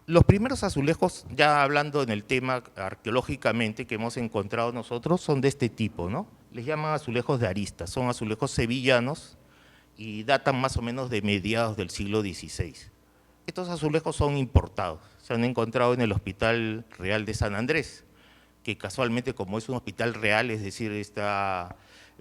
Los primeros azulejos, ya hablando en el tema arqueológicamente que hemos encontrado nosotros, son de este tipo, ¿no? Les llaman azulejos de aristas, son azulejos sevillanos y datan más o menos de mediados del siglo XVI. Estos azulejos son importados, se han encontrado en el Hospital Real de San Andrés, que casualmente como es un hospital real, es decir, está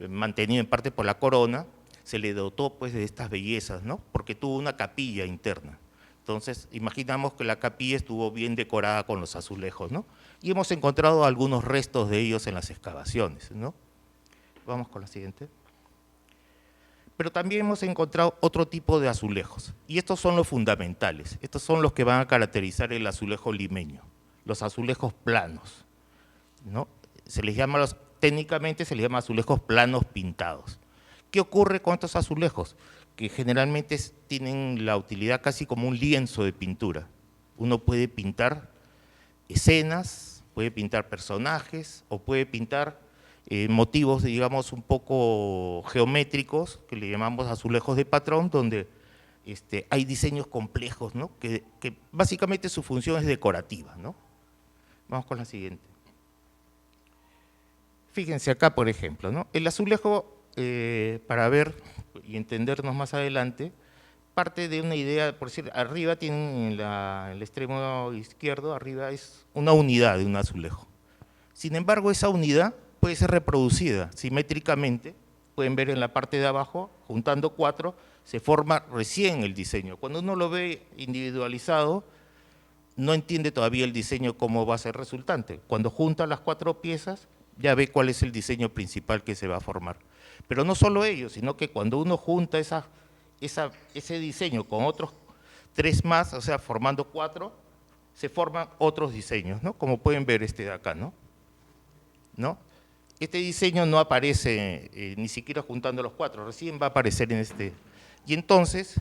mantenido en parte por la corona, se le dotó pues de estas bellezas, ¿no? Porque tuvo una capilla interna. Entonces, imaginamos que la capilla estuvo bien decorada con los azulejos, ¿no? Y hemos encontrado algunos restos de ellos en las excavaciones, ¿no? Vamos con la siguiente. Pero también hemos encontrado otro tipo de azulejos, y estos son los fundamentales, estos son los que van a caracterizar el azulejo limeño, los azulejos planos, ¿no? Técnicamente se les llama azulejos planos pintados. ¿Qué ocurre con estos azulejos? Que generalmente tienen la utilidad casi como un lienzo de pintura. Uno puede pintar escenas, puede pintar personajes o puede pintar motivos, digamos, un poco geométricos, que le llamamos azulejos de patrón, donde hay diseños complejos, ¿no? que básicamente su función es decorativa, ¿no? Vamos con la siguiente. Fíjense acá, por ejemplo, ¿no? El azulejo, para ver y entendernos más adelante, parte de una idea, por decir, arriba tienen en el extremo izquierdo, arriba es una unidad de un azulejo. Sin embargo, esa unidad puede ser reproducida simétricamente, pueden ver en la parte de abajo, juntando 4, se forma recién el diseño. Cuando uno lo ve individualizado, no entiende todavía el diseño cómo va a ser resultante. Cuando junta las 4 piezas, ya ve cuál es el diseño principal que se va a formar. Pero no solo ello, sino que cuando uno junta ese diseño con otros 3 más, o sea, formando 4, se forman otros diseños, ¿no? Como pueden ver este de acá, ¿no? Este diseño no aparece ni siquiera juntando los 4, recién va a aparecer en este. Y entonces,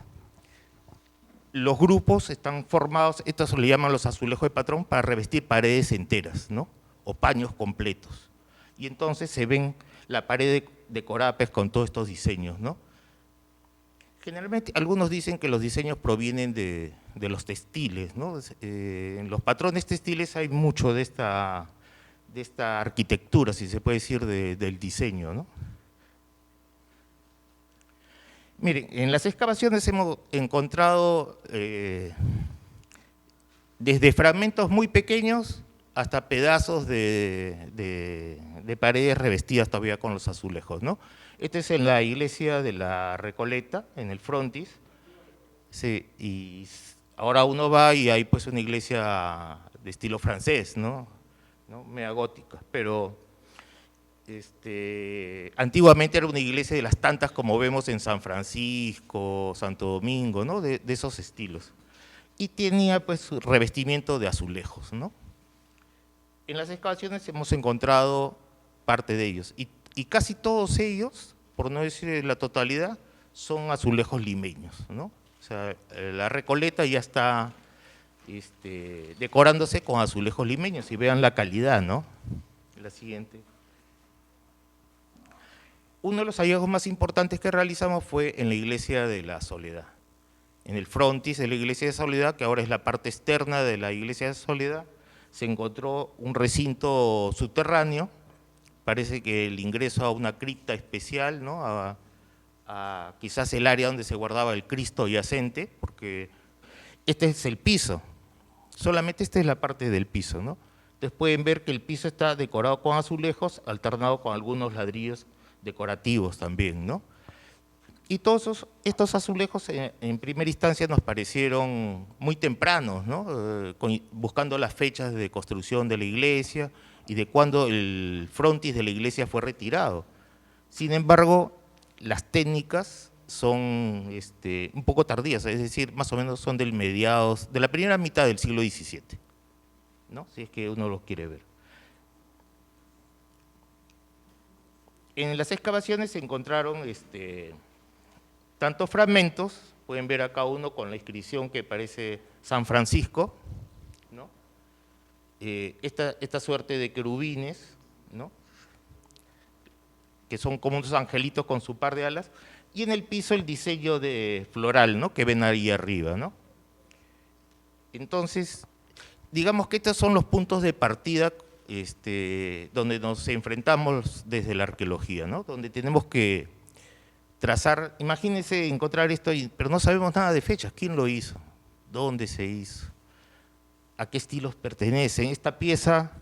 los grupos están formados, estos se le llaman los azulejos de patrón, para revestir paredes enteras, ¿no? O paños completos. Y entonces se ven la pared decorada pues, con todos estos diseños, ¿no? Generalmente, algunos dicen que los diseños provienen de los textiles, ¿no? En los patrones textiles hay mucho de esta arquitectura, si se puede decir, del diseño, ¿no? Miren, en las excavaciones hemos encontrado desde fragmentos muy pequeños hasta pedazos de paredes revestidas todavía con los azulejos, ¿no? Este es en la iglesia de la Recoleta, en el frontis, sí, y ahora uno va y hay pues una iglesia de estilo francés, ¿no? Media gótica, pero antiguamente era una iglesia de las tantas como vemos en San Francisco, Santo Domingo, ¿no? De esos estilos. Y tenía pues revestimiento de azulejos, ¿no? En las excavaciones hemos encontrado parte de ellos y casi todos ellos, por no decir la totalidad, son azulejos limeños, ¿no? O sea, la Recoleta ya está decorándose con azulejos limeños y vean la calidad, ¿no? La siguiente. Uno de los hallazgos más importantes que realizamos fue en la iglesia de la Soledad. En el frontis de la iglesia de Soledad, que ahora es la parte externa de la iglesia de Soledad, se encontró un recinto subterráneo, parece que el ingreso a una cripta especial, ¿no? a quizás el área donde se guardaba el Cristo yacente, porque este es el piso, solamente esta es la parte del piso, ¿no? Entonces pueden ver que el piso está decorado con azulejos, alternado con algunos ladrillos decorativos también, ¿no? Y todos estos azulejos en primera instancia nos parecieron muy tempranos, ¿no? Buscando las fechas de construcción de la iglesia y de cuándo el frontis de la iglesia fue retirado. Sin embargo, las técnicas son un poco tardías, es decir, más o menos son de la primera mitad del siglo XVII, ¿no? Si es que uno los quiere ver. En las excavaciones se encontraron tantos fragmentos, pueden ver acá uno con la inscripción que parece San Francisco, ¿no? Esta suerte de querubines, ¿no? Que son como unos angelitos con su par de alas, y en el piso el diseño de floral, ¿no? Que ven ahí arriba, ¿no? Entonces, digamos que estos son los puntos de partida donde nos enfrentamos desde la arqueología, ¿no? Donde tenemos que trazar, imagínense encontrar esto, pero no sabemos nada de fechas, quién lo hizo, dónde se hizo, a qué estilos pertenecen, esta pieza,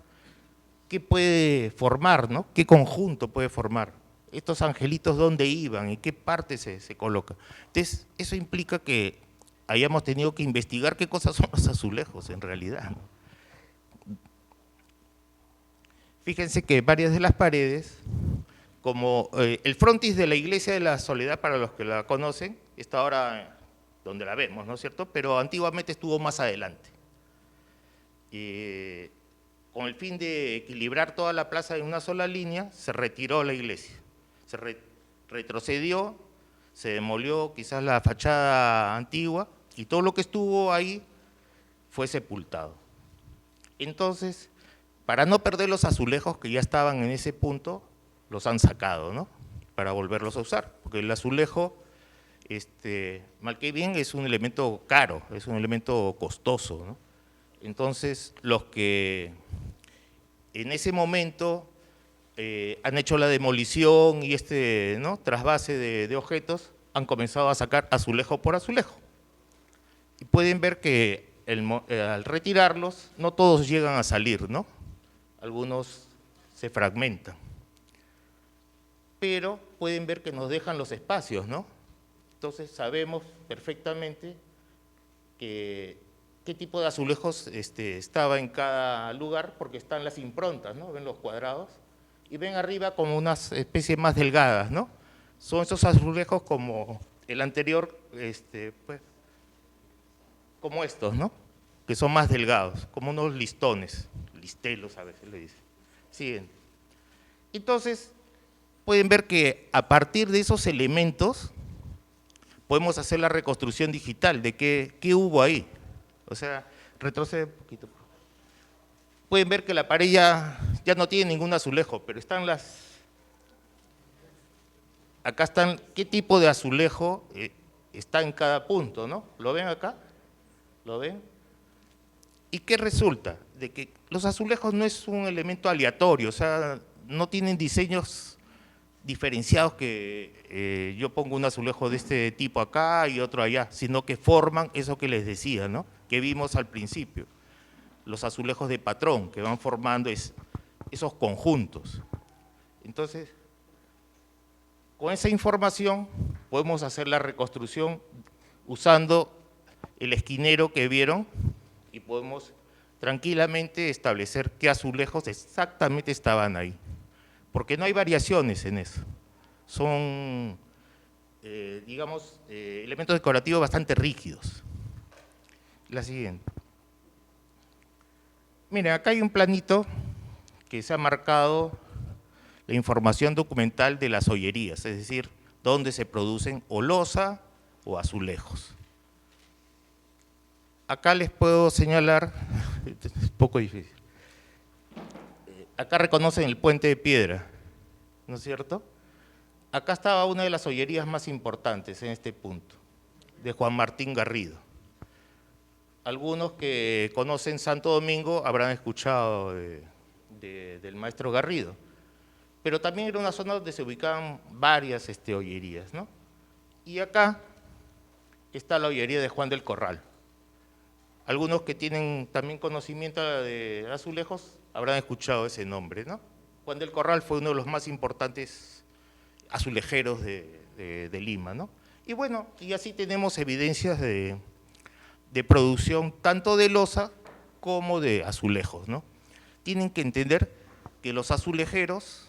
qué puede formar, ¿no? ¿Qué conjunto puede formar? Estos angelitos, ¿dónde iban? ¿En qué parte se coloca? Entonces, eso implica que hayamos tenido que investigar qué cosas son los azulejos en realidad, ¿no? Fíjense que varias de las paredes, como el frontis de la Iglesia de la Soledad, para los que la conocen, está ahora donde la vemos, ¿no es cierto? Pero antiguamente estuvo más adelante. Con el fin de equilibrar toda la plaza en una sola línea, se retiró la iglesia, se retrocedió, se demolió quizás la fachada antigua y todo lo que estuvo ahí fue sepultado. Entonces, para no perder los azulejos que ya estaban en ese punto, los han sacado, ¿no? Para volverlos a usar, porque el azulejo, mal que bien, es un elemento caro, es un elemento costoso, ¿no? Entonces, los que en ese momento han hecho la demolición y ¿no? trasvase de objetos, han comenzado a sacar azulejo por azulejo. Y pueden ver que al retirarlos, no todos llegan a salir, ¿no? Algunos se fragmentan. Pero pueden ver que nos dejan los espacios, ¿no? Entonces sabemos perfectamente qué tipo de azulejos estaba en cada lugar, porque están las improntas, ¿no? Ven los cuadrados, y ven arriba como unas especies más delgadas, ¿no? Son esos azulejos como el anterior, pues, como estos, ¿no? Que son más delgados, como unos listones, listelos a veces le dicen. Siguen. Entonces, pueden ver que a partir de esos elementos podemos hacer la reconstrucción digital de qué hubo ahí. O sea, retrocede un poquito. Pueden ver que la pared ya no tiene ningún azulejo, pero están acá están, qué tipo de azulejo está en cada punto, ¿no? ¿Lo ven acá? ¿Lo ven? ¿Y qué resulta? De que los azulejos no es un elemento aleatorio, o sea, no tienen diseños diferenciados que yo pongo un azulejo de este tipo acá y otro allá, sino que forman eso que les decía, ¿no? Que vimos al principio, los azulejos de patrón, que van formando esos conjuntos. Entonces, con esa información podemos hacer la reconstrucción usando el esquinero que vieron y podemos tranquilamente establecer qué azulejos exactamente estaban ahí, porque no hay variaciones en eso. Son, digamos, elementos decorativos bastante rígidos. La siguiente. Miren, acá hay un planito que se ha marcado la información documental de las ollerías, es decir, dónde se producen o loza o azulejos. Acá les puedo señalar, es un poco difícil, acá reconocen el puente de piedra, ¿no es cierto? Acá estaba una de las ollerías más importantes en este punto, de Juan Martín Garrido. Algunos que conocen Santo Domingo habrán escuchado del maestro Garrido, pero también era una zona donde se ubicaban varias ollerías, ¿no? Y acá está la ollería de Juan del Corral. Algunos que tienen también conocimiento de azulejos habrán escuchado ese nombre, ¿no? Juan del Corral fue uno de los más importantes azulejeros de Lima, ¿no? Y bueno, y así tenemos evidencias de producción tanto de loza como de azulejos, ¿no? Tienen que entender que los azulejeros,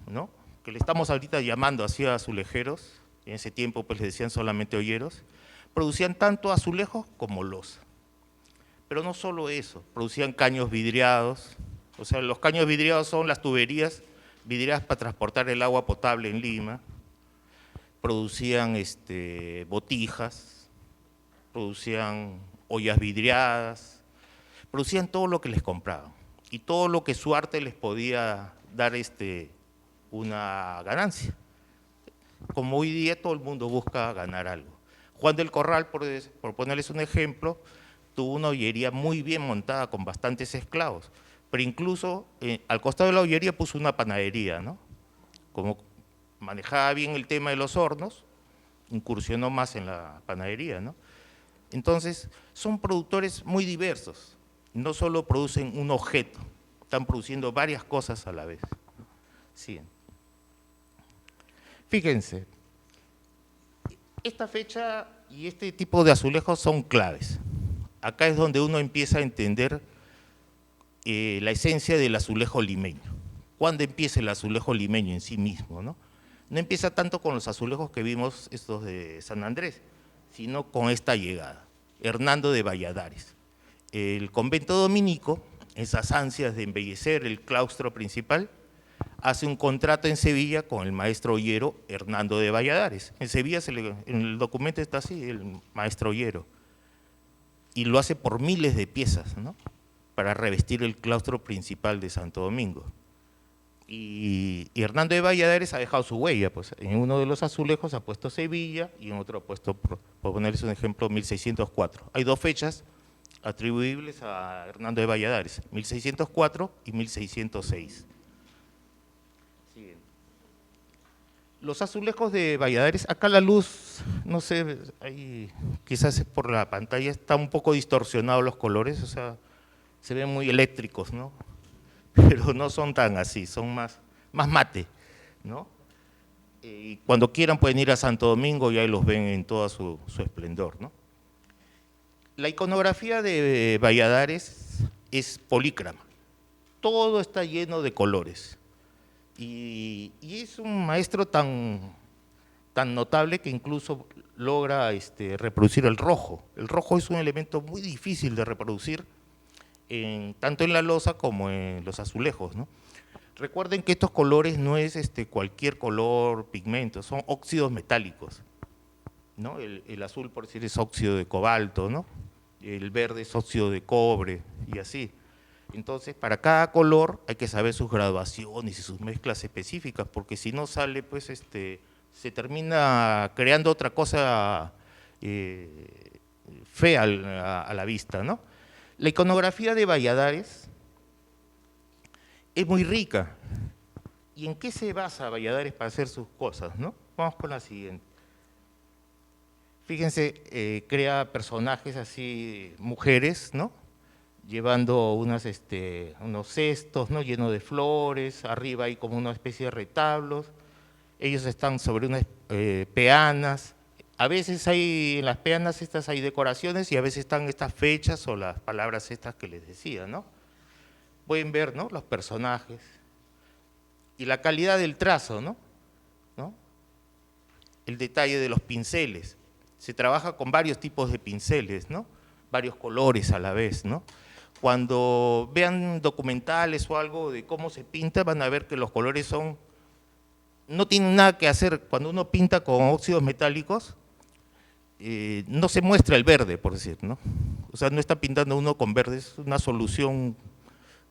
¿no? Que le estamos ahorita llamando así a azulejeros, en ese tiempo pues les decían solamente olleros, producían tanto azulejos como loza. Pero no solo eso, producían caños vidriados, o sea, los caños vidriados son las tuberías vidriadas para transportar el agua potable en Lima, producían botijas, producían ollas vidriadas, producían todo lo que les compraban y todo lo que su arte les podía dar una ganancia. Como hoy día todo el mundo busca ganar algo. Juan del Corral, por ponerles un ejemplo, tuvo una hoyería muy bien montada con bastantes esclavos, pero incluso al costado de la hoyería puso una panadería, ¿no? Como manejaba bien el tema de los hornos, incursionó más en la panadería, ¿no? Entonces, son productores muy diversos, no solo producen un objeto, están produciendo varias cosas a la vez. Sí. Fíjense, esta fecha y este tipo de azulejos son claves. Acá es donde uno empieza a entender la esencia del azulejo limeño. ¿Cuándo empieza el azulejo limeño en sí mismo, no? No empieza tanto con los azulejos que vimos estos de San Andrés, sino con esta llegada, Hernando de Valladares. El convento dominico, esas ansias de embellecer el claustro principal, hace un contrato en Sevilla con el maestro ollero Hernando de Valladares. En Sevilla, en el documento está así, el maestro ollero. Y lo hace por miles de piezas, ¿no? Para revestir el claustro principal de Santo Domingo. Y Hernando de Valladares ha dejado su huella, pues en uno de los azulejos ha puesto Sevilla y en otro ha puesto, por ponerles un ejemplo, 1604. Hay dos fechas atribuibles a Hernando de Valladares, 1604 y 1606. Los azulejos de Valladares, acá la luz, no sé, ahí, quizás por la pantalla está un poco distorsionados los colores, o sea, se ven muy eléctricos, ¿no? Pero no son tan así, son más mate, ¿no? Y cuando quieran pueden ir a Santo Domingo y ahí los ven en todo su esplendor, ¿no? La iconografía de Valladares es polícrama, todo está lleno de colores. Y es un maestro tan notable que incluso logra reproducir el rojo. El rojo es un elemento muy difícil de reproducir, tanto en la loza como en los azulejos, ¿no? Recuerden que estos colores no es cualquier color pigmento, son óxidos metálicos, ¿no? El azul, por decir, es óxido de cobalto, ¿no? El verde es óxido de cobre y así. Entonces, para cada color hay que saber sus graduaciones y sus mezclas específicas, porque si no sale, pues, se termina creando otra cosa fea a la vista, ¿no? La iconografía de Valladares es muy rica. ¿Y en qué se basa Valladares para hacer sus cosas, no? Vamos con la siguiente. Fíjense, crea personajes así, mujeres, ¿no? Llevando unos cestos, ¿no? Llenos de flores, arriba hay como una especie de retablos, ellos están sobre unas peanas, a veces en las peanas estas hay decoraciones y a veces están estas fechas o las palabras estas que les decía, ¿no? Pueden ver, ¿no? Los personajes y la calidad del trazo, ¿no? El detalle de los pinceles, se trabaja con varios tipos de pinceles, ¿no? Varios colores a la vez, ¿no? Cuando vean documentales o algo de cómo se pinta, van a ver que los colores no tienen nada que hacer. Cuando uno pinta con óxidos metálicos, no se muestra el verde, por decir, ¿no? O sea, no está pintando uno con verde, es una solución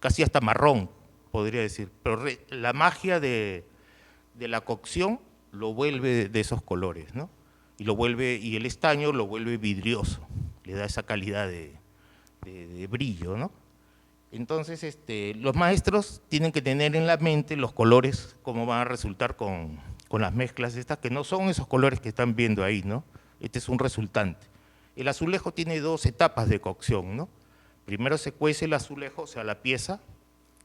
casi hasta marrón, podría decir. Pero la magia de la cocción lo vuelve de esos colores, ¿no? Y el estaño lo vuelve vidrioso, le da esa calidad de brillo, ¿no? Entonces, los maestros tienen que tener en la mente los colores, cómo van a resultar con las mezclas estas, que no son esos colores que están viendo ahí, ¿no? Este es un resultante. El azulejo tiene dos etapas de cocción, ¿no? Primero se cuece el azulejo, o sea, la pieza,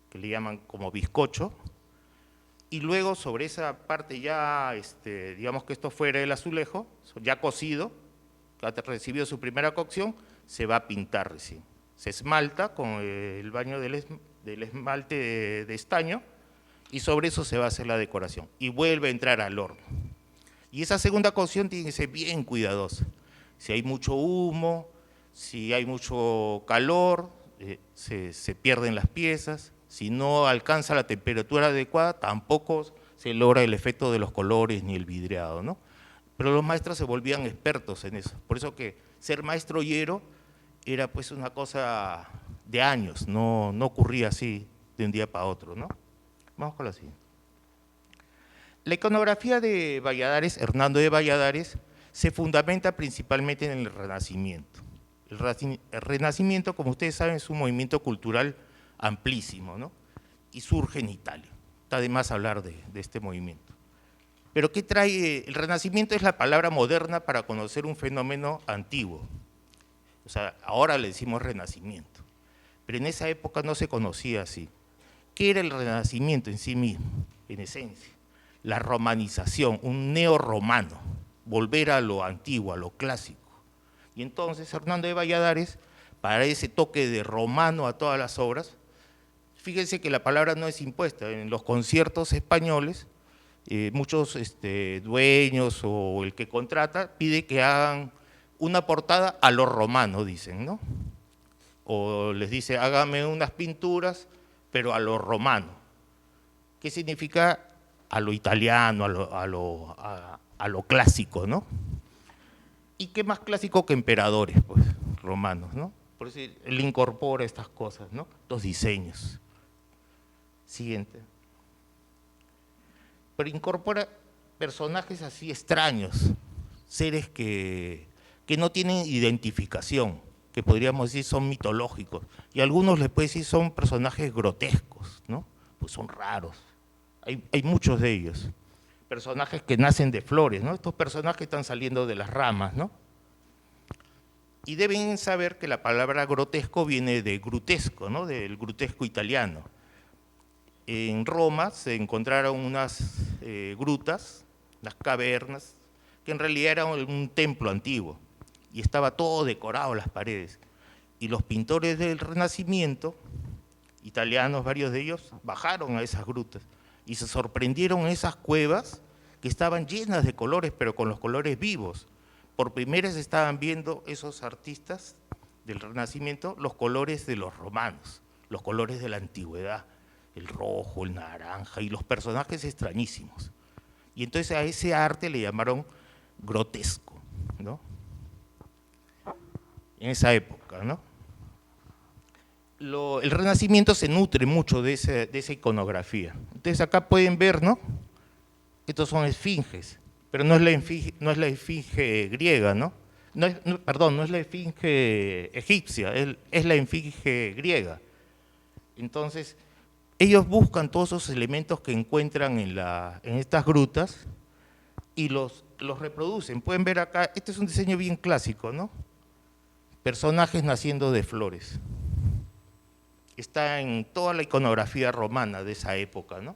que le llaman como bizcocho, y luego sobre esa parte ya, digamos que esto fuera el azulejo, ya cocido, que ha recibido su primera cocción, se va a pintar recién. Se esmalta con el baño del esmalte de estaño y sobre eso se va a hacer la decoración y vuelve a entrar al horno. Y esa segunda cocción tiene que ser bien cuidadosa. Si hay mucho humo, si hay mucho calor, se pierden las piezas. Si no alcanza la temperatura adecuada, tampoco se logra el efecto de los colores ni el vidriado, ¿no? Pero los maestros se volvían expertos en eso. Por eso que ser maestro ollero era pues una cosa de años, no ocurría así de un día para otro, ¿no? Vamos con la siguiente. La iconografía de Valladares, Hernando de Valladares, se fundamenta principalmente en el Renacimiento. El Renacimiento, como ustedes saben, es un movimiento cultural amplísimo, ¿no? Y surge en Italia. Está de más hablar de este movimiento. Pero ¿qué trae? El Renacimiento es la palabra moderna para conocer un fenómeno antiguo. O sea, ahora le decimos Renacimiento, pero en esa época no se conocía así. ¿Qué era el Renacimiento en sí mismo, en esencia? La romanización, un neorromano, volver a lo antiguo, a lo clásico. Y entonces Hernando de Valladares, para ese toque de romano a todas las obras, fíjense que la palabra no es impuesta. En los conciertos españoles, muchos dueños o el que contrata pide que hagan una portada a lo romano, dicen, ¿no? O les dice, hágame unas pinturas, pero a lo romano. ¿Qué significa? A lo italiano, a lo clásico, ¿no? ¿Y qué más clásico que emperadores, pues, romanos, ¿no? Por eso él incorpora estas cosas, ¿no? Los diseños. Siguiente. Pero incorpora personajes así extraños, seres que no tienen identificación, que podríamos decir son mitológicos, y a algunos les puede decir son personajes grotescos, ¿no? Pues son raros, hay muchos de ellos. Personajes que nacen de flores, ¿no? Estos personajes están saliendo de las ramas, ¿no? Y deben saber que la palabra grotesco viene de grutesco, ¿no? Del grutesco italiano. En Roma se encontraron unas grutas, unas cavernas, que en realidad eran un templo antiguo, y estaba todo decorado las paredes. Y los pintores del Renacimiento, italianos, varios de ellos, bajaron a esas grutas y se sorprendieron en esas cuevas que estaban llenas de colores, pero con los colores vivos. Por primera vez estaban viendo esos artistas del Renacimiento los colores de los romanos, los colores de la antigüedad, el rojo, el naranja y los personajes extrañísimos. Y entonces a ese arte le llamaron grotesco, ¿no? En esa época, ¿no? El Renacimiento se nutre mucho de esa iconografía. Entonces acá pueden ver, ¿no? Estos son esfinges, pero no es la esfinge griega, ¿no? Perdón, no es la esfinge egipcia, es la esfinge griega. Entonces, ellos buscan todos esos elementos que encuentran en estas grutas y los reproducen. Pueden ver acá, este es un diseño bien clásico, ¿no? Personajes naciendo de flores. Está en toda la iconografía romana de esa época, ¿no?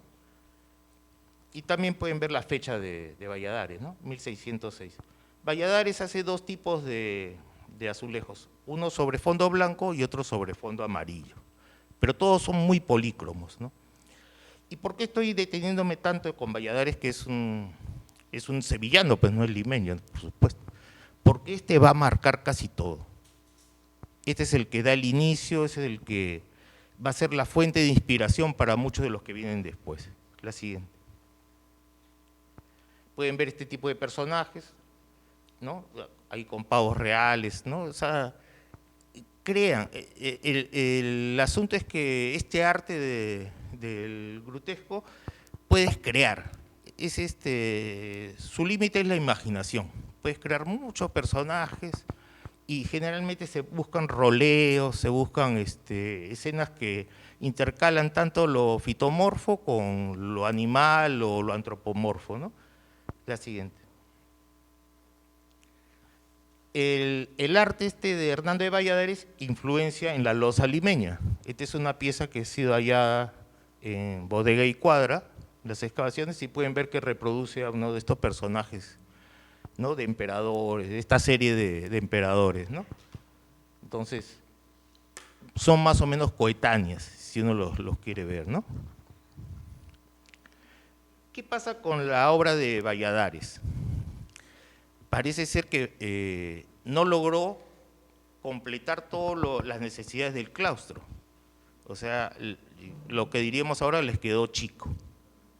Y también pueden ver la fecha de Valladares, ¿no? 1606. Valladares hace dos tipos de azulejos, uno sobre fondo blanco y otro sobre fondo amarillo, pero todos son muy polícromos, ¿no? ¿Y por qué estoy deteniéndome tanto con Valladares, que es un sevillano, pues no es limeño, por supuesto? Porque este va a marcar casi todo. Este es el que da el inicio, ese es el que va a ser la fuente de inspiración para muchos de los que vienen después. La siguiente. Pueden ver este tipo de personajes, ¿no? Ahí con pavos reales, ¿no? O sea, crean. El asunto es que este arte del grutesco puedes crear. Su límite es la imaginación. Puedes crear muchos personajes y generalmente se buscan roleos, se buscan escenas que intercalan tanto lo fitomorfo con lo animal o lo antropomorfo, ¿no? La siguiente. El arte de Hernando de Valladares influencia en la loza limeña. Esta es una pieza que ha sido hallada en Bodega y Cuadra, las excavaciones, y pueden ver que reproduce a uno de estos personajes, ¿no? De emperadores, de esta serie de emperadores, ¿no? Entonces, son más o menos coetáneas, si uno los quiere ver, ¿no? ¿Qué pasa con la obra de Valladares? Parece ser que no logró completar todas las necesidades del claustro. O sea, lo que diríamos ahora les quedó chico.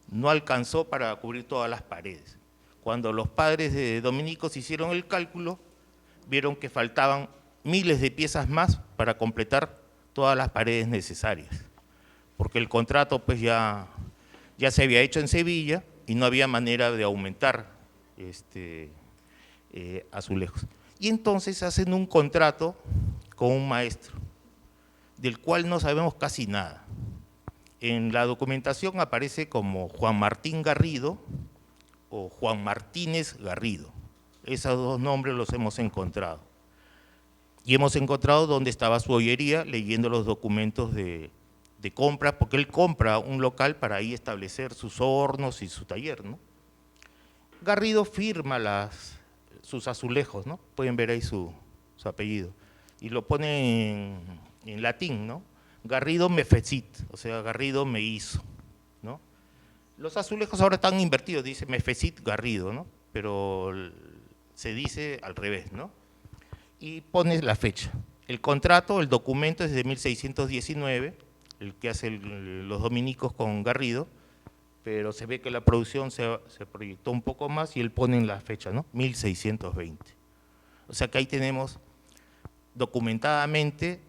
No alcanzó para cubrir todas las paredes. Cuando los padres de dominicos hicieron el cálculo, vieron que faltaban miles de piezas más para completar todas las paredes necesarias. Porque el contrato pues ya se había hecho en Sevilla y no había manera de aumentar azulejos. Y entonces hacen un contrato con un maestro, del cual no sabemos casi nada. En la documentación aparece como Juan Martín Garrido o Juan Martínez Garrido. Esos dos nombres los hemos encontrado. Y hemos encontrado dónde estaba su joyería, leyendo los documentos de compra, porque él compra un local para ahí establecer sus hornos y su taller, ¿no? Garrido firma sus azulejos, ¿no? Pueden ver ahí su apellido. Y lo pone en latín, ¿no? Garrido me fecit, o sea, Garrido me hizo, ¿no? Los azulejos ahora están invertidos, dice me fecit Garrido, ¿no? Pero se dice al revés, ¿no? Y pone la fecha. El contrato, el documento es de 1619, el que hacen los dominicos con Garrido, pero se ve que la producción se proyectó un poco más y él pone en la fecha, ¿no? 1620. O sea que ahí tenemos documentadamente,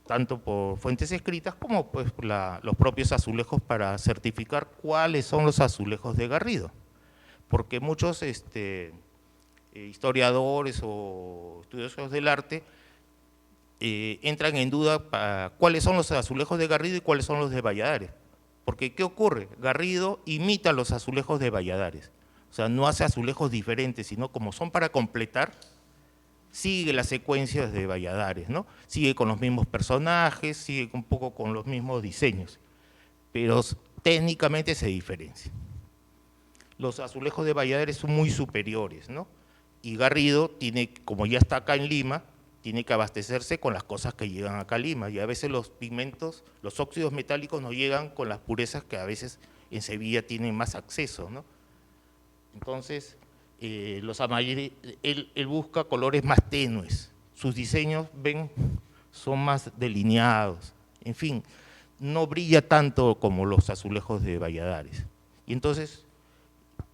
tanto por fuentes escritas como pues, los propios azulejos para certificar cuáles son los azulejos de Garrido. Porque muchos historiadores o estudiosos del arte entran en duda para cuáles son los azulejos de Garrido y cuáles son los de Valladares. Porque ¿qué ocurre? Garrido imita los azulejos de Valladares. O sea, no hace azulejos diferentes, sino como son para completar, sigue las secuencias de Valladares, ¿no? Sigue con los mismos personajes, sigue un poco con los mismos diseños, pero técnicamente se diferencia. Los azulejos de Valladares son muy superiores, ¿no? Y Garrido tiene, como ya está acá en Lima, tiene que abastecerse con las cosas que llegan acá a Lima, y a veces los pigmentos, los óxidos metálicos no llegan con las purezas que a veces en Sevilla tienen más acceso, ¿no? Entonces, él busca colores más tenues, sus diseños, ven, son más delineados, en fin, no brilla tanto como los azulejos de Valladares. Y entonces,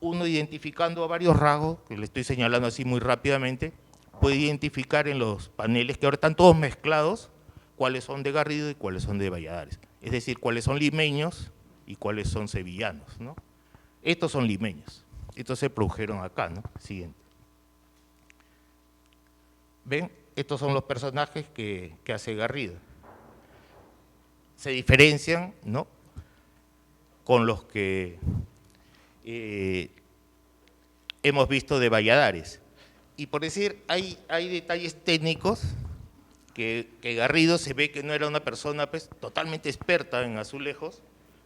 uno identificando a varios rasgos, que le estoy señalando así muy rápidamente, puede identificar en los paneles que ahora están todos mezclados, cuáles son de Garrido y cuáles son de Valladares. Es decir, cuáles son limeños y cuáles son sevillanos, ¿no? Estos son limeños. Estos se produjeron acá, ¿no? Siguiente. ¿Ven? Estos son los personajes que hace Garrido. Se diferencian, ¿no? Con los que hemos visto de Valladares. Y por decir, hay detalles técnicos que Garrido se ve que no era una persona pues, totalmente experta en azulejos,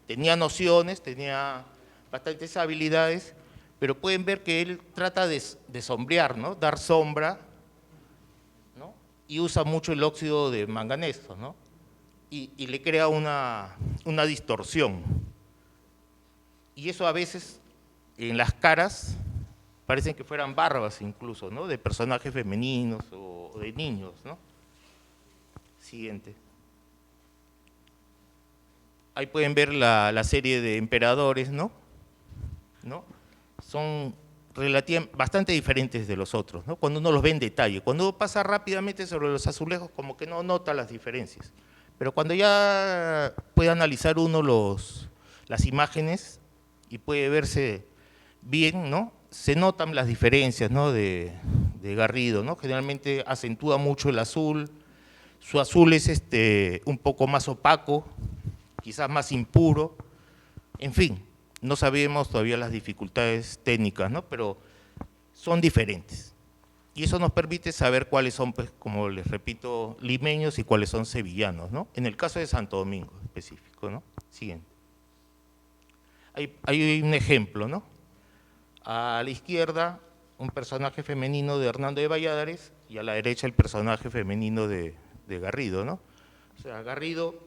tenía nociones, tenía bastantes habilidades, pero pueden ver que él trata de sombrear, ¿no? Dar sombra, ¿no? Y usa mucho el óxido de manganeso, ¿no? Y le crea una distorsión. Y eso a veces en las caras parecen que fueran barbas incluso, ¿no? De personajes femeninos o de niños, ¿no? Siguiente. Ahí pueden ver la serie de emperadores, ¿no? Son bastante diferentes de los otros, ¿no? Cuando uno los ve en detalle. Cuando uno pasa rápidamente sobre los azulejos, como que no nota las diferencias. Pero cuando ya puede analizar uno las imágenes y puede verse bien, ¿no? Se notan las diferencias, ¿no? de Garrido, ¿no? Generalmente acentúa mucho el azul, su azul es un poco más opaco, quizás más impuro, en fin, no sabemos todavía las dificultades técnicas, ¿no? Pero son diferentes. Y eso nos permite saber cuáles son, pues, como les repito, limeños y cuáles son sevillanos, ¿no? En el caso de Santo Domingo específico, ¿no? Siguiente. Hay un ejemplo, ¿no? A la izquierda, un personaje femenino de Hernando de Valladares y a la derecha el personaje femenino de Garrido, ¿no? O sea, Garrido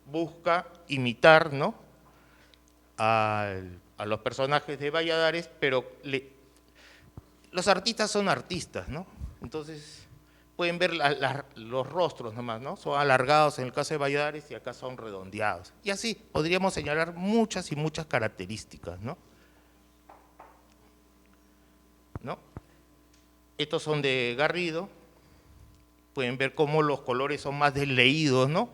busca imitar, ¿no? a los personajes de Valladares, pero los artistas son artistas, ¿no? Entonces, pueden ver los rostros nomás, ¿no? Son alargados en el caso de Valladares y acá son redondeados. Y así podríamos señalar muchas y muchas características, ¿no? Estos son de Garrido. Pueden ver cómo los colores son más desleídos, ¿no?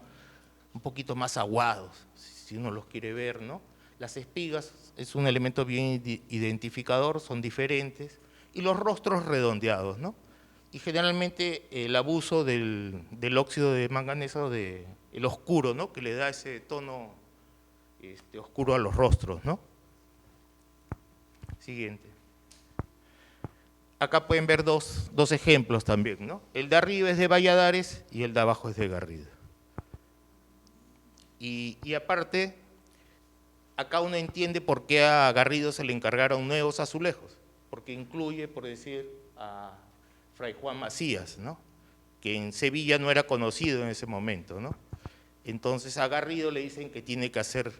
Un poquito más aguados, si uno los quiere ver, ¿no? Las espigas es un elemento bien identificador, son diferentes, y los rostros redondeados, ¿no? y generalmente el abuso del óxido de manganeso, el oscuro, ¿no? Que le da ese tono oscuro a los rostros, ¿no? Siguiente. Acá pueden ver dos ejemplos también, ¿no? El de arriba es de Valladares y el de abajo es de Garrido. Y aparte, acá uno entiende por qué a Garrido se le encargaron nuevos azulejos, porque incluye, por decir, a Fray Juan Macías, ¿no? Que en Sevilla no era conocido en ese momento, ¿no? Entonces a Garrido le dicen que tiene que hacer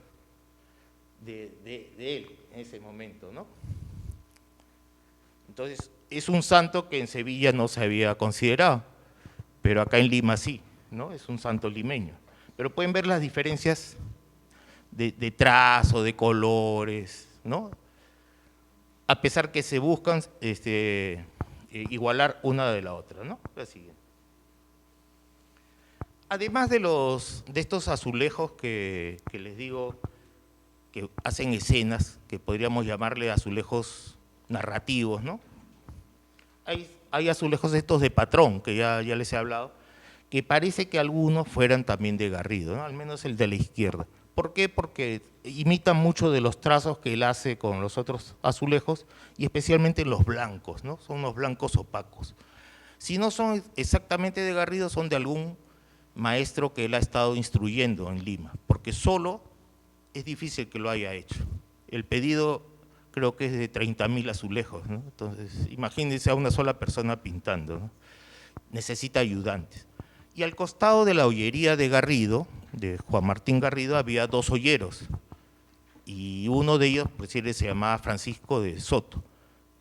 de él en ese momento, ¿no? Entonces es un santo que en Sevilla no se había considerado, pero acá en Lima sí, ¿no? Es un santo limeño. Pero pueden ver las diferencias de trazo, de colores, ¿no? A pesar que se buscan igualar una de la otra, ¿no? La siguiente. Además de estos azulejos que les digo, que hacen escenas, que podríamos llamarle azulejos narrativos, ¿no? Hay azulejos estos de patrón, que ya les he hablado, que parece que algunos fueran también de Garrido, ¿no? Al menos el de la izquierda. ¿Por qué? Porque imitan mucho de los trazos que él hace con los otros azulejos y especialmente los blancos, ¿no? Son unos blancos opacos. Si no son exactamente de Garrido, son de algún maestro que él ha estado instruyendo en Lima, porque solo es difícil que lo haya hecho. El pedido creo que es de 30.000 azulejos, ¿no? Entonces, imagínense a una sola persona pintando, ¿no? Necesita ayudantes. Y al costado de la ollería de Garrido, de Juan Martín Garrido, había dos olleros, y uno de ellos, pues él se llamaba Francisco de Soto.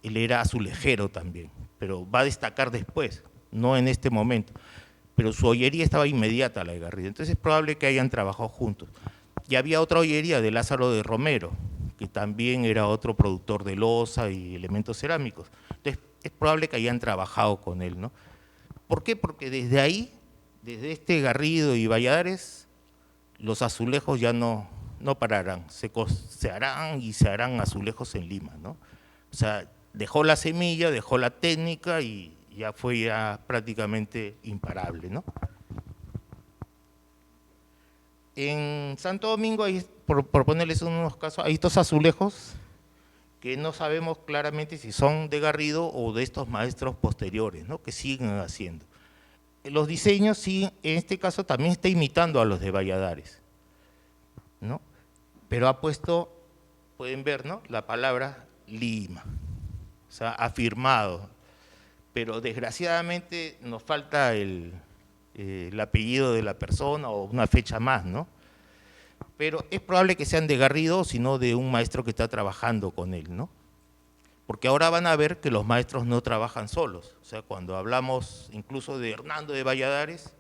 Él era azulejero también, pero va a destacar después, no en este momento. Pero su ollería estaba inmediata a la de Garrido, entonces es probable que hayan trabajado juntos. Y había otra ollería de Lázaro de Romero, que también era otro productor de loza y elementos cerámicos. Entonces es probable que hayan trabajado con él, ¿no? ¿Por qué? Porque desde ahí, desde este Garrido y Valladares, los azulejos ya no pararán, se harán y se harán azulejos en Lima, ¿no? O sea, dejó la semilla, dejó la técnica y ya fue prácticamente imparable, ¿no? En Santo Domingo, por ponerles unos casos, hay estos azulejos que no sabemos claramente si son de Garrido o de estos maestros posteriores, ¿no? Que siguen haciendo. Los diseños, sí, en este caso también está imitando a los de Valladares, ¿no? Pero ha puesto, pueden ver, ¿no? La palabra Lima, o sea, afirmado. Pero desgraciadamente nos falta el apellido de la persona o una fecha más, ¿no? Pero es probable que sean de Garrido, sino de un maestro que está trabajando con él, ¿no? Porque ahora van a ver que los maestros no trabajan solos. O sea, cuando hablamos incluso de Hernando de Valladares,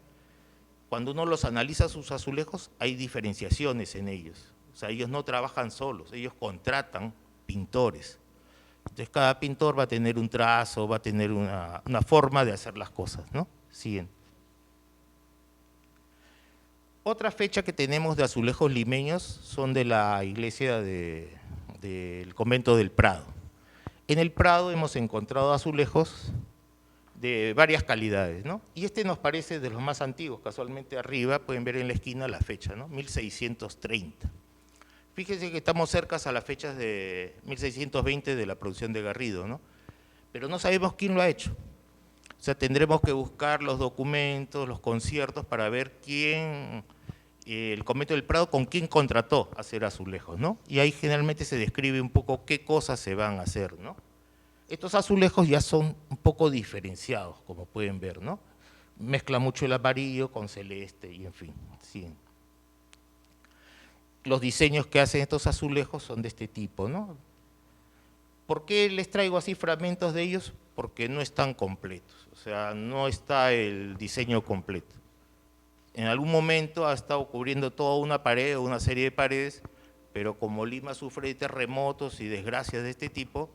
cuando uno los analiza sus azulejos, hay diferenciaciones en ellos. O sea, ellos no trabajan solos, ellos contratan pintores. Entonces cada pintor va a tener un trazo, va a tener una forma de hacer las cosas, ¿no? Siguiente. Otra fecha que tenemos de azulejos limeños son de la iglesia del convento del Prado. En el Prado hemos encontrado azulejos de varias calidades, ¿no? Y este nos parece de los más antiguos, casualmente arriba pueden ver en la esquina la fecha, ¿no? 1630. Fíjense que estamos cerca a las fechas de 1620 de la producción de Garrido, ¿no? Pero no sabemos quién lo ha hecho. O sea, tendremos que buscar los documentos, los conciertos para ver quién, el convento del Prado, con quién contrató a hacer azulejos, ¿no? Y ahí generalmente se describe un poco qué cosas se van a hacer, ¿no? Estos azulejos ya son un poco diferenciados, como pueden ver, ¿no? Mezcla mucho el amarillo con celeste y en fin, sí. Los diseños que hacen estos azulejos son de este tipo, ¿no? ¿Por qué les traigo así fragmentos de ellos? Porque no están completos, o sea, no está el diseño completo. En algún momento ha estado cubriendo toda una pared o una serie de paredes, pero como Lima sufre de terremotos y desgracias de este tipo,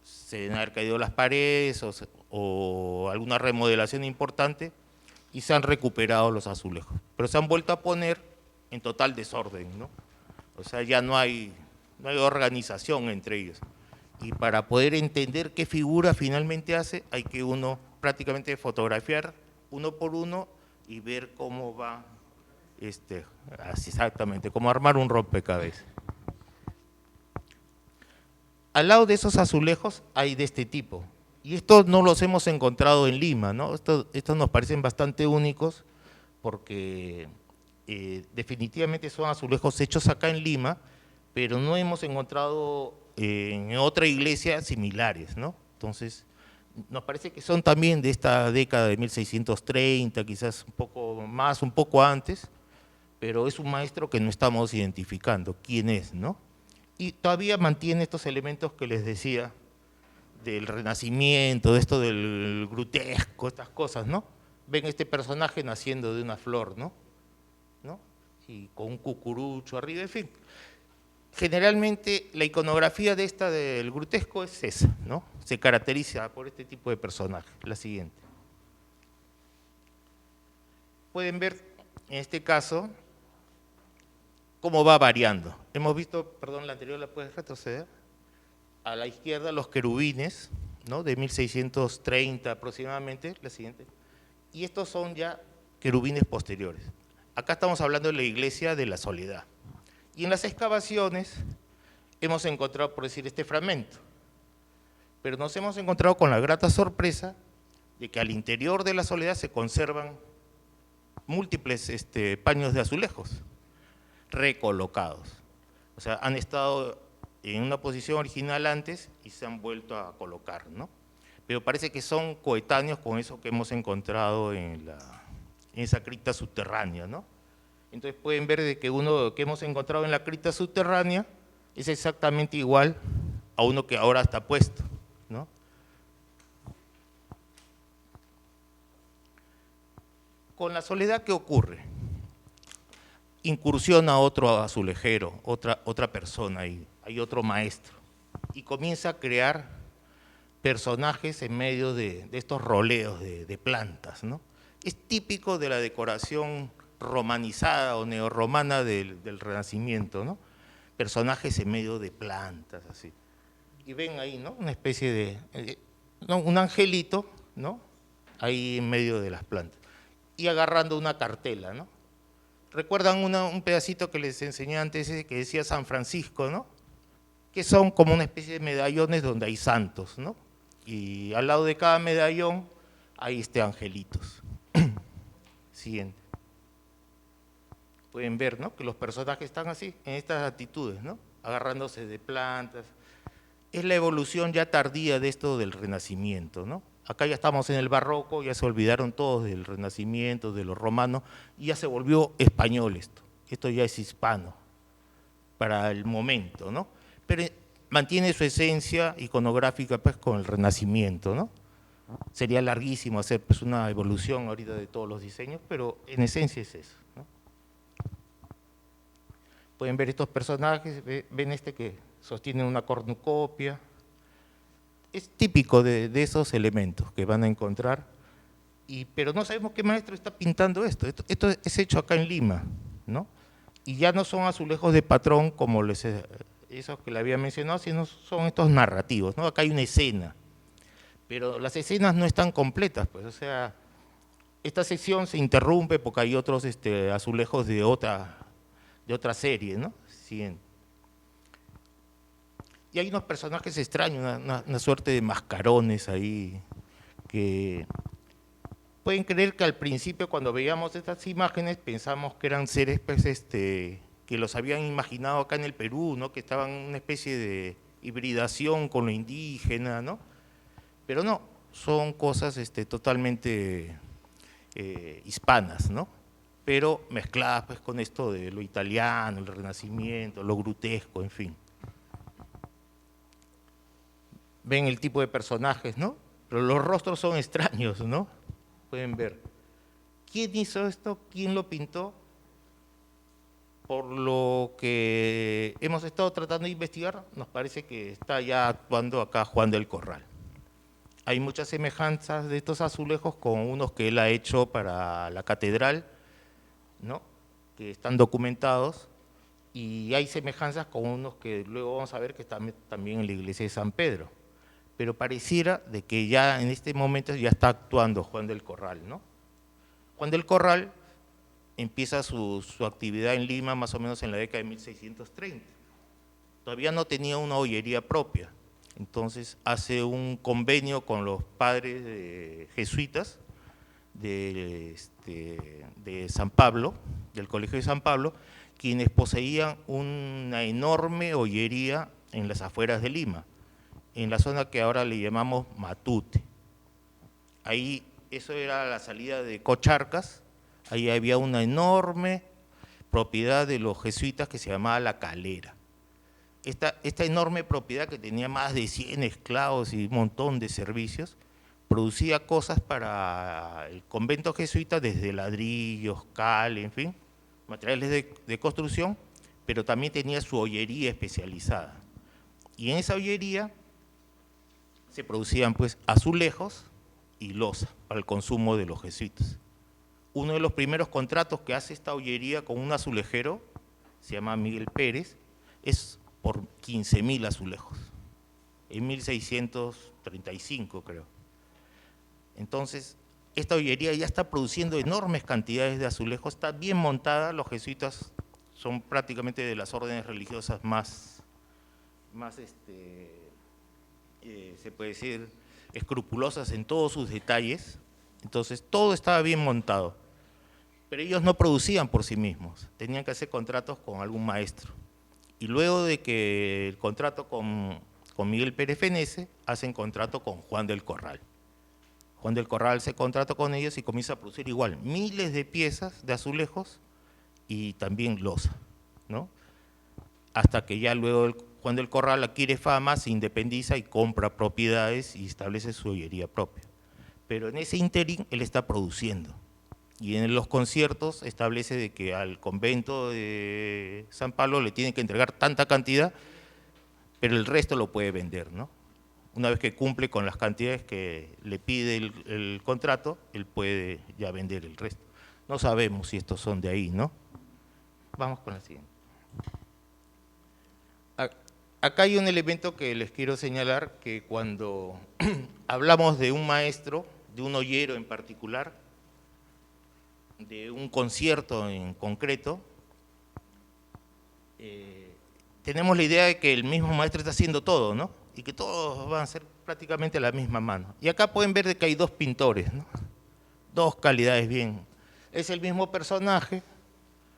se han caído las paredes o alguna remodelación importante y se han recuperado los azulejos, pero se han vuelto a poner en total desorden, ¿no? O sea, ya no hay organización entre ellos. Y para poder entender qué figura finalmente hace, hay que uno prácticamente fotografiar uno por uno y ver cómo va, así exactamente, como armar un rompecabezas. Al lado de esos azulejos hay de este tipo, y estos no los hemos encontrado en Lima, ¿no? Estos nos parecen bastante únicos porque definitivamente son azulejos hechos acá en Lima, pero no hemos encontrado en otra iglesia similares, ¿no? Entonces, nos parece que son también de esta década de 1630, quizás un poco más, un poco antes, pero es un maestro que no estamos identificando quién es, ¿no? Y todavía mantiene estos elementos que les decía, del Renacimiento, de esto del grutesco, estas cosas, ¿no? Ven este personaje naciendo de una flor, ¿no? Y con un cucurucho arriba, en fin. Generalmente la iconografía de esta del grutesco es esa, ¿no? Se caracteriza por este tipo de personaje. La siguiente. Pueden ver en este caso cómo va variando. Hemos visto, perdón, la anterior la puedes retroceder. A la izquierda los querubines, ¿no? De 1630 aproximadamente, la siguiente. Y estos son ya querubines posteriores. Acá estamos hablando de la iglesia de la Soledad. Y en las excavaciones hemos encontrado, por decir, este fragmento. Pero nos hemos encontrado con la grata sorpresa de que al interior de la Soledad se conservan múltiples paños de azulejos recolocados. O sea, han estado en una posición original antes y se han vuelto a colocar, ¿no? Pero parece que son coetáneos con eso que hemos encontrado en esa cripta subterránea, ¿no? Entonces pueden ver de que uno que hemos encontrado en la cripta subterránea es exactamente igual a uno que ahora está puesto, ¿no? Con la Soledad, ¿qué ocurre? Incursiona otro azulejero, otra persona, hay otro maestro, y comienza a crear personajes en medio de estos roleos de plantas, ¿no? Es típico de la decoración romanizada o neorromana del Renacimiento, ¿no? Personajes en medio de plantas, así. Y ven ahí, ¿no? Una especie de, no, un angelito, ¿no? Ahí en medio de las plantas. Y agarrando una cartela, ¿no? ¿Recuerdan un pedacito que les enseñé antes que decía San Francisco, ¿no? Que son como una especie de medallones donde hay santos, ¿no? Y al lado de cada medallón hay angelitos. Siguiente. Pueden ver, ¿no? Que los personajes están así, en estas actitudes, ¿no? Agarrándose de plantas. Es la evolución ya tardía de esto del Renacimiento, ¿no? Acá ya estamos en el barroco, ya se olvidaron todos del Renacimiento, de los romanos, y ya se volvió español esto. Esto ya es hispano para el momento, ¿no? Pero mantiene su esencia iconográfica pues con el Renacimiento, ¿no? Sería larguísimo hacer pues una evolución ahorita de todos los diseños, pero en esencia es eso, ¿no? Pueden ver estos personajes, ven que sostiene una cornucopia. Es típico de esos elementos que van a encontrar, pero no sabemos qué maestro está pintando esto. Esto es hecho acá en Lima, ¿no? Y ya no son azulejos de patrón como esos que le había mencionado, sino son estos narrativos, ¿no? Acá hay una escena, pero las escenas no están completas, pues, o sea, esta sección se interrumpe porque hay otros azulejos de otra serie, ¿no? Siguiente. Y hay unos personajes extraños, una suerte de mascarones ahí, que pueden creer que al principio cuando veíamos estas imágenes pensamos que eran seres pues, que los habían imaginado acá en el Perú, ¿no? Que estaban en una especie de hibridación con lo indígena, ¿no? Pero no, son cosas totalmente hispanas, ¿no? Pero mezcladas pues, con esto de lo italiano, el Renacimiento, lo grutesco, en fin. Ven el tipo de personajes, ¿no? Pero los rostros son extraños, ¿no? Pueden ver. ¿Quién hizo esto? ¿Quién lo pintó? Por lo que hemos estado tratando de investigar, nos parece que está ya actuando acá Juan del Corral. Hay muchas semejanzas de estos azulejos con unos que él ha hecho para la catedral, ¿no? Que están documentados, y hay semejanzas con unos que luego vamos a ver que están también en la iglesia de San Pedro. pero pareciera de que ya en este momento ya está actuando Juan del Corral, ¿no? Juan del Corral empieza su actividad en Lima más o menos en la década de 1630. Todavía no tenía una hoyería propia, entonces hace un convenio con los padres jesuitas de San Pablo, del Colegio de San Pablo, quienes poseían una enorme hoyería en las afueras de Lima, en la zona que ahora le llamamos Matute. Ahí, eso era la salida de Cocharcas, ahí había una enorme propiedad de los jesuitas que se llamaba La Calera. Esta enorme propiedad que tenía más de 100 esclavos y un montón de servicios, producía cosas para el convento jesuita, desde ladrillos, cal, en fin, materiales de construcción, pero también tenía su hoyería especializada. Y en esa hoyería se producían pues azulejos y loza para el consumo de los jesuitas. Uno de los primeros contratos que hace esta hoyería con un azulejero, se llama Miguel Pérez, es por 15.000 azulejos, en 1635 creo. Entonces, esta hoyería ya está produciendo enormes cantidades de azulejos, está bien montada, los jesuitas son prácticamente de las órdenes religiosas más se puede decir, escrupulosas en todos sus detalles, entonces todo estaba bien montado, pero ellos no producían por sí mismos, tenían que hacer contratos con algún maestro. Y luego de que el contrato con Miguel Pérez fenece, hacen contrato con Juan del Corral. Juan del Corral se contrata con ellos y comienza a producir igual miles de piezas de azulejos y también loza, ¿no? Hasta que ya luego Juan del Corral adquiere fama, se independiza y compra propiedades y establece su hoyería propia. Pero en ese ínterin él está produciendo. Y en los conciertos establece de que al convento de San Pablo le tienen que entregar tanta cantidad, pero el resto lo puede vender, ¿no? Una vez que cumple con las cantidades que le pide el contrato, él puede ya vender el resto. No sabemos si estos son de ahí, ¿no? Vamos con la siguiente. Acá hay un elemento que les quiero señalar, que cuando hablamos de un maestro, de un hoyero en particular, de un concierto en concreto, tenemos la idea de que el mismo maestro está haciendo todo, ¿no? Y que todos van a ser prácticamente la misma mano. Y acá pueden ver de que hay dos pintores, ¿no? Dos calidades bien. Es el mismo personaje,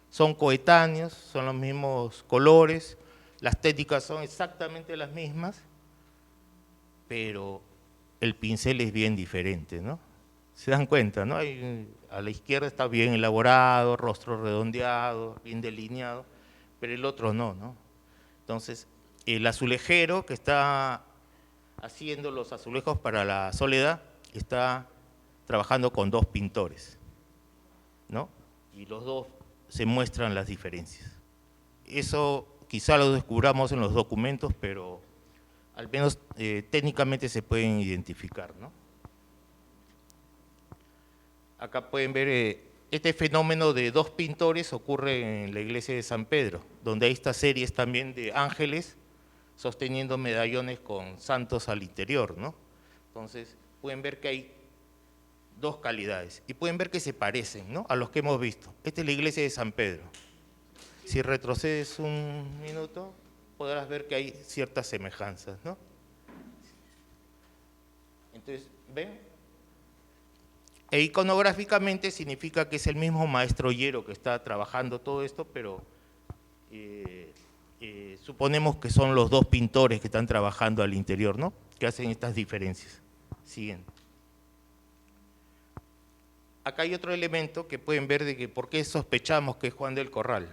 son coetáneos, son los mismos colores, las técnicas son exactamente las mismas, pero el pincel es bien diferente, ¿no? Se dan cuenta, ¿no? A la izquierda está bien elaborado, rostro redondeado, bien delineado, pero el otro no, ¿no? Entonces, el azulejero que está haciendo los azulejos para la Soledad está trabajando con dos pintores, ¿no? Y los dos se muestran las diferencias. Eso quizá lo descubramos en los documentos, pero al menos técnicamente se pueden identificar, ¿no? Acá pueden ver, este fenómeno de dos pintores ocurre en la iglesia de San Pedro, donde hay estas series también de ángeles sosteniendo medallones con santos al interior, ¿no? Entonces, pueden ver que hay dos calidades y pueden ver que se parecen, ¿no?, a los que hemos visto. Esta es la iglesia de San Pedro. Si retrocedes un minuto, podrás ver que hay ciertas semejanzas, ¿no? Entonces, ¿ven? E iconográficamente significa que es el mismo maestro hoyero que está trabajando todo esto, pero suponemos que son los dos pintores que están trabajando al interior, ¿no?, que hacen estas diferencias. Siguiente. Acá hay otro elemento que pueden ver de que por qué sospechamos que es Juan del Corral.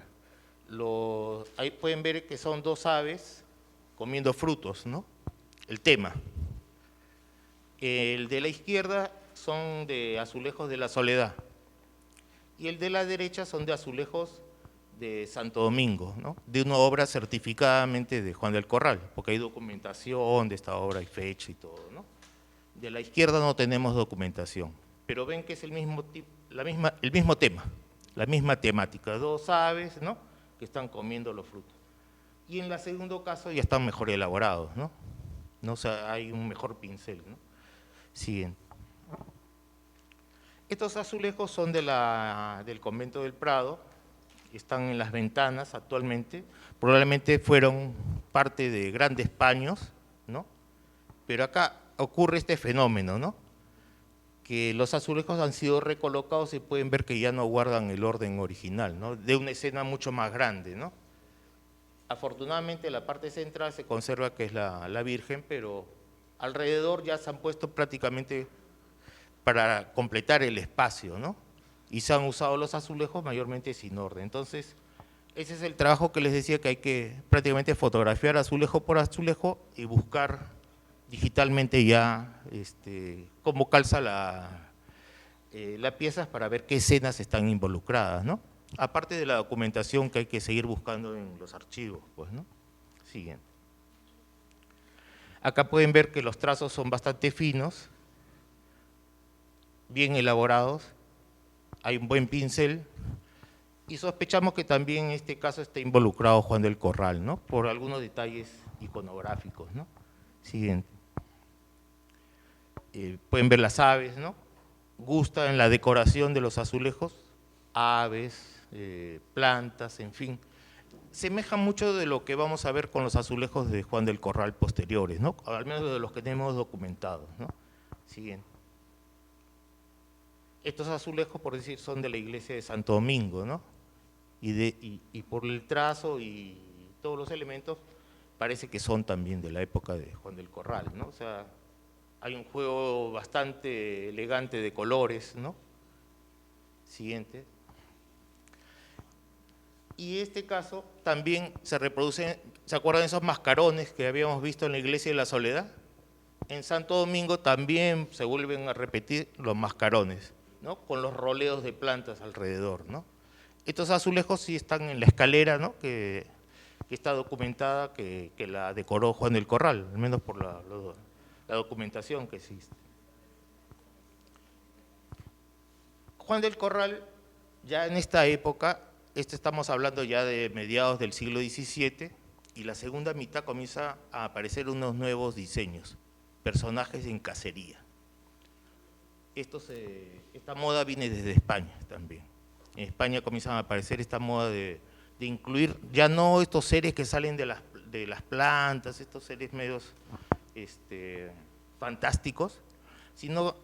Ahí pueden ver que son dos aves comiendo frutos, ¿no? El tema. El de la izquierda son de azulejos de la Soledad y el de la derecha son de azulejos de Santo Domingo, ¿no?, de una obra certificadamente de Juan del Corral, porque hay documentación de esta obra y fecha y todo, ¿no? De la izquierda no tenemos documentación, pero ven que es el mismo tema, la misma temática, dos aves, ¿no?, que están comiendo los frutos. Y en el segundo caso ya están mejor elaborados, ¿no? ¿no? O sea, hay un mejor pincel, ¿no? Siguiente. Estos azulejos son del convento del Prado, están en las ventanas actualmente, probablemente fueron parte de grandes paños, ¿no? Pero acá ocurre este fenómeno, ¿no? Que los azulejos han sido recolocados y pueden ver que ya no guardan el orden original, ¿no? De una escena mucho más grande, ¿no? Afortunadamente la parte central se conserva que es la Virgen, pero alrededor ya se han puesto prácticamente para completar el espacio, ¿no? Y se han usado los azulejos mayormente sin orden. Entonces, ese es el trabajo que les decía, que hay que prácticamente fotografiar azulejo por azulejo y buscar digitalmente ya cómo calza las piezas para ver qué escenas están involucradas, ¿no? Aparte de la documentación que hay que seguir buscando en los archivos, pues, ¿no? Siguiente. Acá pueden ver que los trazos son bastante finos, bien elaborados, hay un buen pincel, y sospechamos que también en este caso está involucrado Juan del Corral, ¿no? Por algunos detalles iconográficos, ¿no? Siguiente. Pueden ver las aves, ¿no? Gusta en la decoración de los azulejos, aves, plantas, en fin. Semeja mucho de lo que vamos a ver con los azulejos de Juan del Corral posteriores, ¿no? Al menos de los que tenemos documentados, ¿no? Siguiente. Estos azulejos, por decir, son de la iglesia de Santo Domingo, ¿no? Y por el trazo y todos los elementos, parece que son también de la época de Juan del Corral, ¿no? O sea, hay un juego bastante elegante de colores, ¿no? Siguiente. Y en este caso también se reproducen, ¿se acuerdan de esos mascarones que habíamos visto en la iglesia de la Soledad? En Santo Domingo también se vuelven a repetir los mascarones, ¿no? Con los roleos de plantas alrededor, ¿no? Estos azulejos sí están en la escalera, ¿no? Que está documentada, que la decoró Juan del Corral, al menos por la documentación que existe. Juan del Corral, ya en esta época, estamos hablando ya de mediados del siglo XVII, y la segunda mitad comienza a aparecer unos nuevos diseños, personajes en cacería. Esta moda viene desde España también. En España comienzan a aparecer esta moda de incluir ya no estos seres que salen de las plantas, estos seres medios fantásticos, sino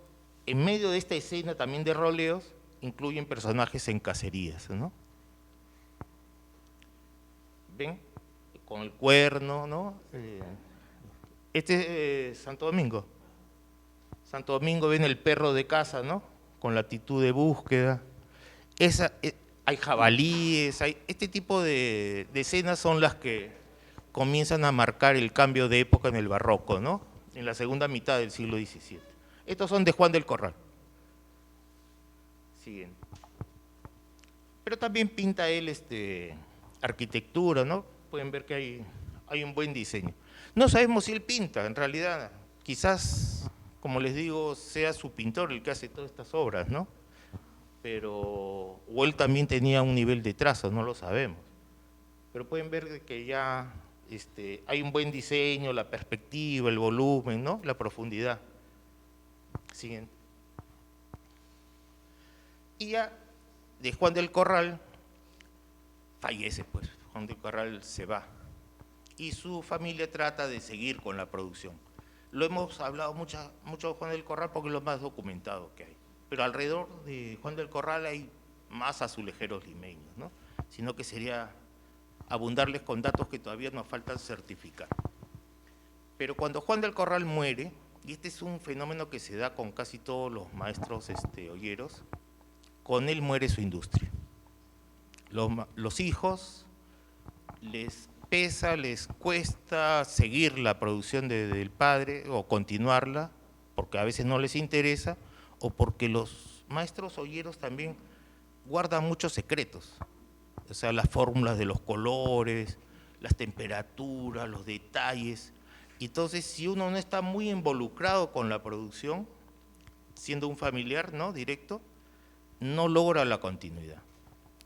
en medio de esta escena también de roleos, incluyen personajes en cacerías, ¿no? ¿Ven? Con el cuerno, ¿no? Este es Santo Domingo. Santo Domingo, ven el perro de caza, ¿no? Con la actitud de búsqueda. Hay jabalíes, este tipo de escenas son las que comienzan a marcar el cambio de época en el barroco, ¿no? En la segunda mitad del siglo XVII. Estos son de Juan del Corral. Siguiente. Pero también pinta él arquitectura, ¿no? Pueden ver que hay un buen diseño. No sabemos si él pinta, en realidad, quizás, como les digo, sea su pintor el que hace todas estas obras, ¿no? Pero, o él también tenía un nivel de trazo, no lo sabemos. Pero pueden ver que ya hay un buen diseño, la perspectiva, el volumen, ¿no? La profundidad. Siguiente. Y ya de Juan del Corral fallece, pues. Juan del Corral se va. Y su familia trata de seguir con la producción. Lo hemos hablado mucho de Juan del Corral porque es lo más documentado que hay. Pero alrededor de Juan del Corral hay más azulejeros limeños, ¿no? Sino que sería abundarles con datos que todavía nos faltan certificar. Pero cuando Juan del Corral muere, y este es un fenómeno que se da con casi todos los maestros olleros, con él muere su industria. Los hijos les pesa, les cuesta seguir la producción del padre o continuarla, porque a veces no les interesa, o porque los maestros olleros también guardan muchos secretos, o sea, las fórmulas de los colores, las temperaturas, los detalles. Y entonces, si uno no está muy involucrado con la producción, siendo un familiar, ¿no?, directo, no logra la continuidad.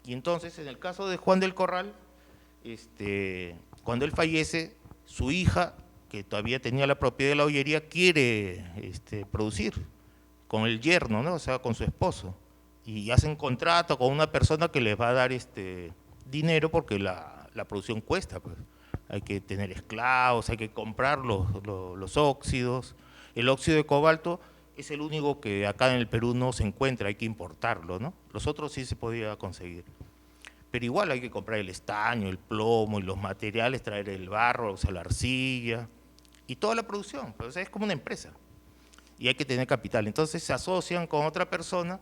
Y entonces, en el caso de Juan del Corral, cuando él fallece, su hija que todavía tenía la propiedad de la ollería, quiere producir con el yerno, ¿no? O sea, con su esposo. Y hacen contrato con una persona que les va a dar dinero porque la producción cuesta, pues. Hay que tener esclavos, hay que comprar los óxidos. El óxido de cobalto es el único que acá en el Perú no se encuentra, hay que importarlo, ¿no? Los otros sí se podía conseguir. Pero igual hay que comprar el estaño, el plomo y los materiales, traer el barro, o sea, la arcilla y toda la producción, pues, o sea, es como una empresa y hay que tener capital. Entonces se asocian con otra persona,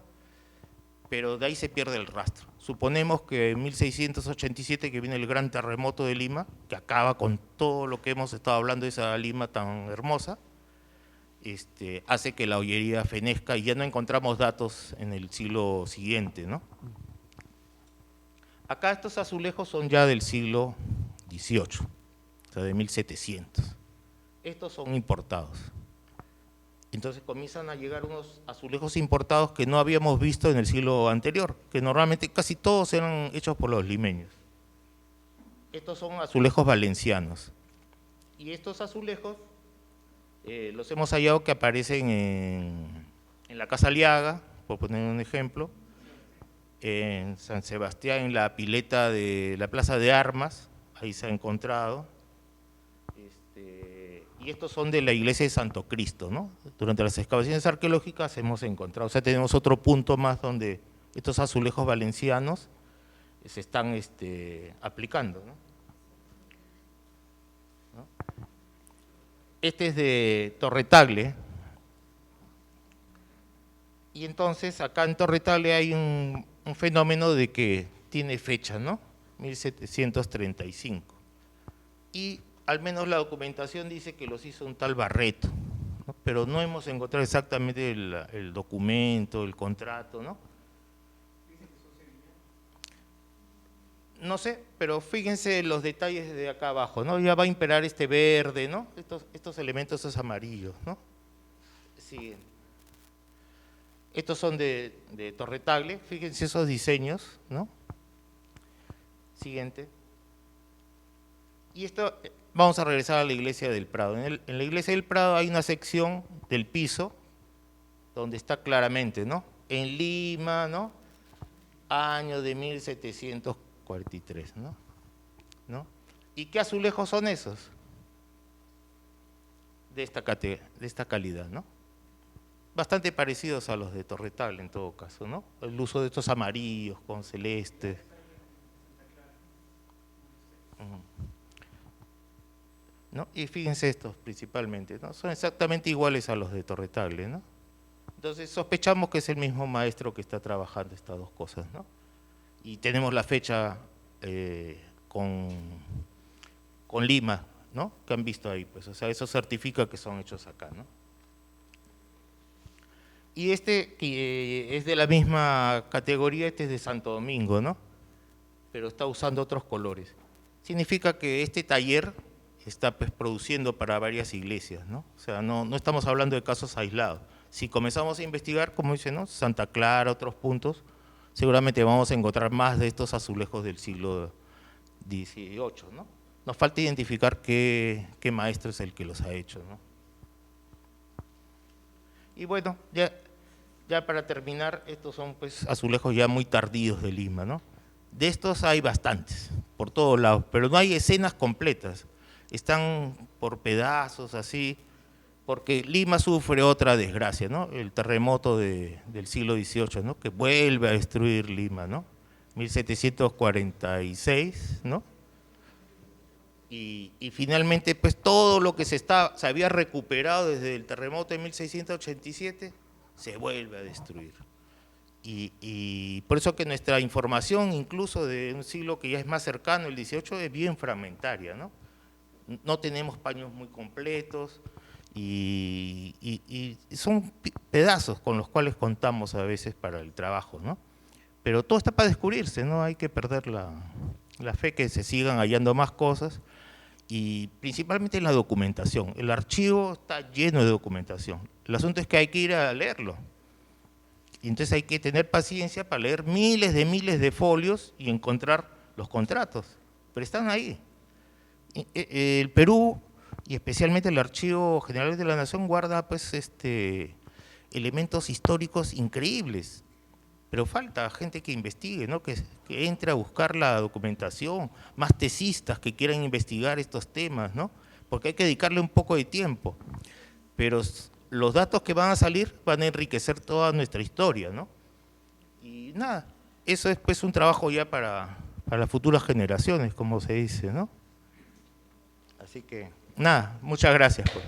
pero de ahí se pierde el rastro. Suponemos que en 1687, que viene el gran terremoto de Lima, que acaba con todo lo que hemos estado hablando de esa Lima tan hermosa, hace que la ollería fenezca y ya no encontramos datos en el siglo siguiente, ¿no? Acá estos azulejos son ya del siglo XVIII, o sea, de 1700. Estos son importados. Entonces comienzan a llegar unos azulejos importados que no habíamos visto en el siglo anterior, que normalmente casi todos eran hechos por los limeños. Estos son azulejos valencianos. Y estos azulejos los hemos hallado que aparecen en la Casa Aliaga, por poner un ejemplo, en San Sebastián, en la pileta de la Plaza de Armas, ahí se ha encontrado. Y estos son de la iglesia de Santo Cristo, ¿no? Durante las excavaciones arqueológicas hemos encontrado, o sea, tenemos otro punto más donde estos azulejos valencianos se están aplicando, ¿no? Este es de Torre-Tagle, y entonces acá en Torre-Tagle hay un fenómeno de que tiene fecha, ¿no? 1735. Y al menos la documentación dice que los hizo un tal Barreto, ¿no? Pero no hemos encontrado exactamente el documento, el contrato, ¿no? No sé, pero fíjense los detalles de acá abajo, ¿no? Ya va a imperar este verde, ¿no? Estos elementos, estos amarillos, ¿no? Sí. Estos son de Torre-Tagle, fíjense esos diseños, ¿no? Siguiente. Y esto, vamos a regresar a la iglesia del Prado. En la iglesia del Prado hay una sección del piso donde está claramente, ¿no? En Lima, ¿no? Año de 1743, ¿no? ¿Y qué azulejos son esos? De esta calidad, ¿no? Bastante parecidos a los de Torre-Tagle en todo caso, ¿no? El uso de estos amarillos con celeste. ¿No? Y fíjense estos principalmente, ¿no? Son exactamente iguales a los de Torre-Tagle, ¿no? Entonces sospechamos que es el mismo maestro que está trabajando estas dos cosas, ¿no? Y tenemos la fecha con Lima, ¿no? Que han visto ahí, pues, o sea, eso certifica que son hechos acá, ¿no? Y que es de la misma categoría, este es de Santo Domingo, ¿no? Pero está usando otros colores. Significa que este taller está, pues, produciendo para varias iglesias, ¿no? O sea, no estamos hablando de casos aislados. Si comenzamos a investigar, como dice, ¿no? Santa Clara, otros puntos, seguramente vamos a encontrar más de estos azulejos del siglo XVIII, ¿no? Nos falta identificar qué maestro es el que los ha hecho, ¿no? Y bueno, ya para terminar, estos son, pues, azulejos ya muy tardíos de Lima, ¿no? De estos hay bastantes, por todos lados, pero no hay escenas completas. Están por pedazos, así, porque Lima sufre otra desgracia, ¿no? El terremoto del siglo XVIII, ¿no? Que vuelve a destruir Lima, ¿no? 1746, ¿no? Y finalmente, pues, todo lo que se había recuperado desde el terremoto de 1687 se vuelve a destruir. Y por eso que nuestra información, incluso de un siglo que ya es más cercano, el XVIII, es bien fragmentaria, ¿no? No tenemos paños muy completos y son pedazos con los cuales contamos a veces para el trabajo, ¿no? Pero todo está para descubrirse, no hay que perder la fe que se sigan hallando más cosas, y principalmente en la documentación. El archivo está lleno de documentación. El asunto es que hay que ir a leerlo. Y entonces hay que tener paciencia para leer miles de folios y encontrar los contratos, pero están ahí. El Perú y especialmente el Archivo General de la Nación guarda pues elementos históricos increíbles, pero falta gente que investigue, ¿no? Que entre a buscar la documentación, más tesistas que quieran investigar estos temas, ¿no? Porque hay que dedicarle un poco de tiempo, pero los datos que van a salir van a enriquecer toda nuestra historia, ¿no? Y nada, eso es pues un trabajo ya para las futuras generaciones, como se dice, ¿no? Así que, nada, muchas gracias, pues.